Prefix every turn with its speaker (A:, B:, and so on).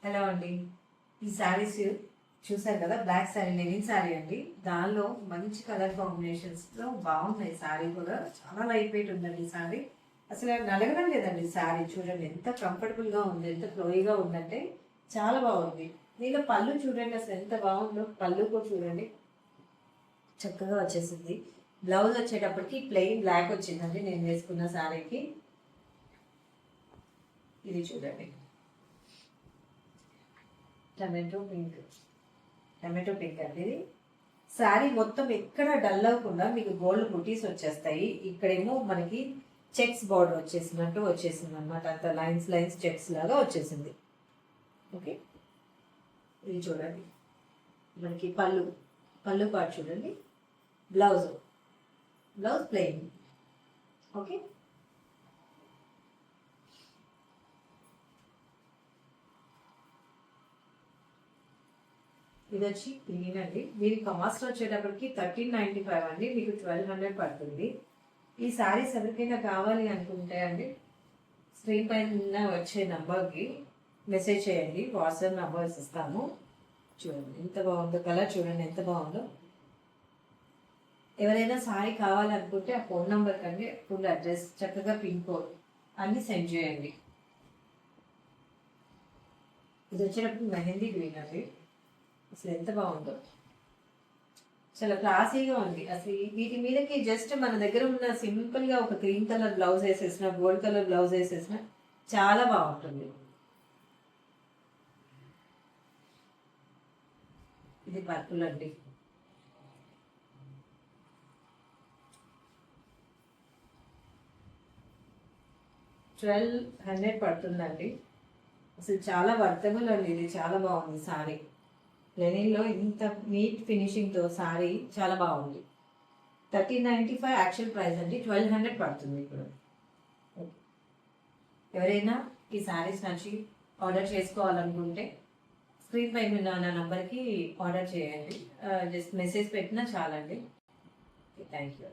A: Hello అండి. ఈ శారీస్ చూసారు కదా, బ్లాక్ శారీ, లెనిన్ శారీ అండి. దానిలో మంచి కలర్ కాంబినేషన్స్లో బాగున్నాయి. శారీ కూడా చాలా లైట్ వెయిట్ ఉందండి. ఈ శారీ అసలు నలగడం లేదండి. శారీ చూడండి ఎంత కంఫర్టబుల్గా ఉంది, ఎంత ఫ్లోయిగా ఉందంటే చాలా బాగుంది. దీనిలో పళ్ళు చూడండి అసలు ఎంత బాగుందో. పళ్ళు కూడా చూడండి చక్కగా వచ్చేసింది. బ్లౌజ్ వచ్చేటప్పటికి ప్లెయిన్ బ్లాక్ వచ్చిందండి నేను వేసుకున్న శారీకి. ఇది చూడండి టమాటో పింక్ అండి. ఇది శారీ మొత్తం ఎక్కడ డల్ అవ్వకుండా మీకు గోల్డ్ బుటీస్ వచ్చేస్తాయి. ఇక్కడేమో మనకి చెక్స్ బార్డర్ వచ్చేసింది అనమాట. అంత లైన్స్ చెక్స్ లాగా వచ్చేసింది. ఓకే, ఇది చూడండి మనకి పళ్ళు పార్ట్ చూడండి. Blouse plain. ఓకే, ఇది వచ్చి గ్రీన్ అండి. దీని కాస్ట్ వచ్చేటప్పటికి 1395 అండి. మీకు 1200 పడుతుంది. ఈ శారీస్ ఎవరికైనా కావాలి అనుకుంటే అండి స్క్రీన్ పైన వచ్చే నంబర్కి మెసేజ్ చేయండి. వాట్సాప్ నంబర్స్ ఇస్తాము. చూడండి ఎంత బాగుందో, కలర్ చూడండి ఎంత బాగుందో. ఎవరైనా శారీ కావాలనుకుంటే ఆ ఫోన్ నెంబర్ కంటే ఫుల్ అడ్రస్, చక్కగా పిన్ కోడ్ అన్నీ సెండ్ చేయండి. ఇది వచ్చేటప్పుడు మెహందీ గ్రీన్ అండి. అసలు ఎంత బాగుందో, చాలా క్లాసీగా ఉంది. అసలు వీటి మీదకి జస్ట్ మన దగ్గర ఉన్న సింపుల్గా ఒక క్రీమ్ కలర్ బ్లౌజ్ వేసేసిన, గోల్డ్ కలర్ బ్లౌజ్ వేసేసిన చాలా బాగుంటుంది. ఇది పర్పుల్ అండి. $1200 పడుతుందండి. అసలు చాలా వర్తబుల్ అండి. ఇది చాలా బాగుంది సారీ. లెనిన్లో ఇంత నీట్ ఫినిషింగ్తో సారీ చాలా బాగుంది. 1395 యాక్చువల్ ప్రైస్ అండి. 1200 పడుతుంది ఇప్పుడు. ఎవరైనా ఈ శారీస్ నచ్చి ఆర్డర్ చేసుకోవాలనుకుంటే స్క్రీన్ పై ఉన్న నా నంబర్కి ఆర్డర్ చేయండి. జస్ట్ మెసేజ్ పెట్టినా చాలండి. Thank you.